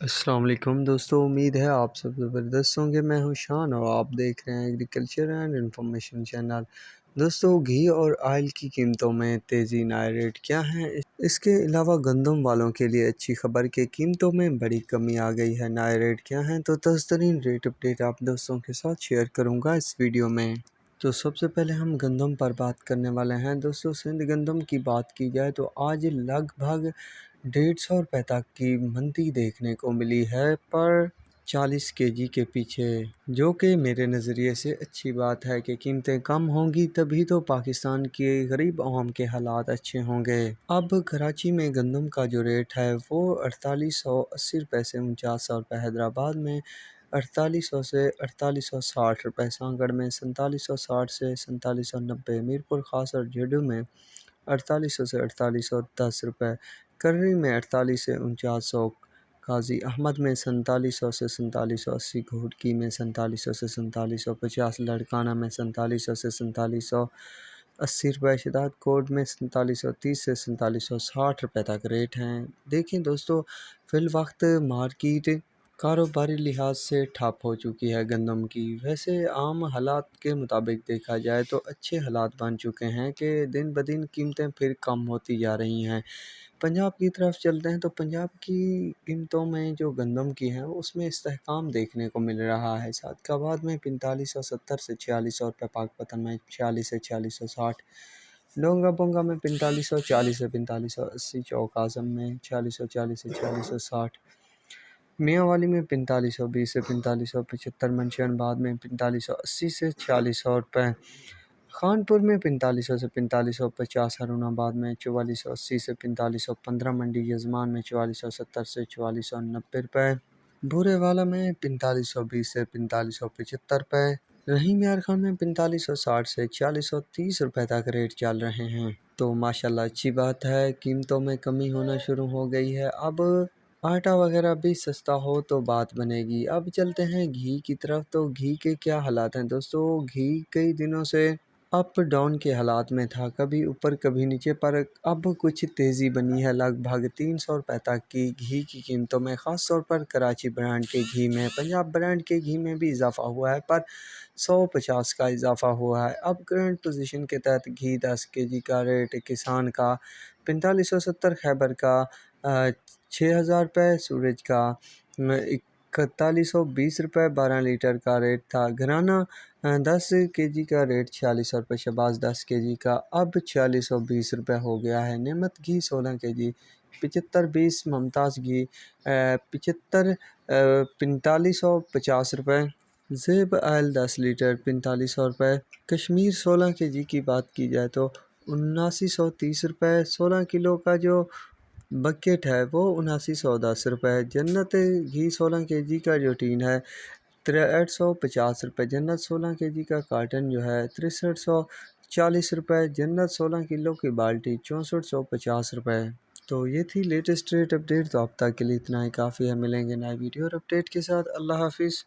السلام علیکم دوستو، امید ہے آپ سب زبردست ہوں گے۔ میں ہوں شان اور آپ دیکھ رہے ہیں ایگریکلچر اینڈ انفارمیشن چینل۔ دوستو، گھی اور آئل کی قیمتوں میں تیزی، نئے ریٹ کیا ہیں؟ اس کے علاوہ گندم والوں کے لیے اچھی خبر کہ قیمتوں میں بڑی کمی آ گئی ہے۔ نئے ریٹ کیا ہیں؟ تو تازہ ترین ریٹ اپڈیٹ آپ دوستوں کے ساتھ شیئر کروں گا اس ویڈیو میں۔ تو سب سے پہلے ہم گندم پر بات کرنے والے ہیں۔ دوستو، سندھ گندم کی بات کی جائے تو آج لگ بھگ 150 روپے تک کی مندی دیکھنے کو ملی ہے پر 40 kg کے پیچھے، جو کہ میرے نظریے سے اچھی بات ہے کہ قیمتیں کم ہوں گی تبھی تو پاکستان کے غریب عوام کے حالات اچھے ہوں گے۔ اب کراچی میں گندم کا جو ریٹ ہے وہ 4880 روپے سے 4900 روپے، حیدرآباد میں 4800 سے 4860 روپے، سانگڑ میں 4760 سے 4790، میرپور خاص اور جیڈو میں 4800 سے 4810 روپے، کرری میں 48 سے 4900، قاضی احمد میں 4700 سے 4780، گھوٹکی میں 4700 سے 4750، لڑکانہ میں 4700 سے 4780 روپے، شداد کوٹ میں 4730 سے 4760 روپے تک ریٹ ہیں۔ دیکھیں دوستو، فی الوقت مارکیٹ کاروباری لحاظ سے ٹھپ ہو چکی ہے گندم کی۔ ویسے عام حالات کے مطابق دیکھا جائے تو اچھے حالات بن چکے ہیں کہ دن بدن قیمتیں پھر کم ہوتی جا رہی ہیں۔ پنجاب کی طرف چلتے ہیں تو پنجاب کی قیمتوں میں جو گندم کی ہیں اس میں استحکام دیکھنے کو مل رہا ہے۔ صادقآباد میں 4570 سے 4600 روپے، پاک پتن میں 46 سے 4660، ڈونگا بونگا میں 4540 سے 4580، چوک اعظم میں 4640 سے 4660، میاں والی میں 4520 سے 4575، منشین آباد میں 4580 سے 4600 روپے، خانپور میں 4500 سے 4550، ہارون آباد میں 4480 سے 4515، منڈی یزمان میں 4470 سے 4490 روپے، بورے والا میں 4520 سے 4575 روپے، رحیم یار خان میں 4560 سے 4630 روپے تک ریٹ چل رہے ہیں۔ تو ماشاءاللہ اچھی بات ہے، قیمتوں میں کمی ہونا شروع ہو گئی ہے۔ اب آٹا وغیرہ بھی سستا ہو تو بات بنے گی۔ اب چلتے ہیں گھی کی طرف، تو گھی کے کیا حالات ہیں دوستو؟ گھی کئی دنوں سے اپ ڈاؤن کے حالات میں تھا، کبھی اوپر کبھی نیچے، پر اب کچھ تیزی بنی ہے۔ لگ بھگ 300 روپے تک کی گھی کی قیمتوں میں، خاص طور پر کراچی برانڈ کے گھی میں، پنجاب برانڈ کے گھی میں بھی اضافہ ہوا ہے پر 150 کا اضافہ ہوا ہے۔ اب کرنٹ پوزیشن کے تحت گھی 10 kg کا ریٹ کسان کا 4570، خیبر کا 6000 روپے، سورج کا 4120 روپے 12 لیٹر کا ریٹ تھا، گھرانہ 10 kg کا ریٹ 4600 روپے، شہباز 10 kg کا اب 4620 روپے ہو گیا ہے، نعمت گھی 16 kg 7520، ممتاز گھی 75 4550 روپے، زیب آئل 10 لیٹر 4500 روپے، کشمیر 16 kg کی بات کی جائے تو 7930 روپے، 16 کلو کا جو بکٹ ہے وہ 7910 روپے، جنت گھی 16 kg کا جو ٹین ہے 6350 روپے، جنت 16 kg کا کارٹن جو ہے 6340 روپے، جنت 16 کلو کی بالٹی 6450 روپے۔ تو یہ تھی لیٹسٹ ریٹ اپڈیٹ، تو اب تک کے لیے اتنا ہی کافی ہے، ملیں گے نئے ویڈیو اور اپڈیٹ کے ساتھ۔ اللہ حافظ۔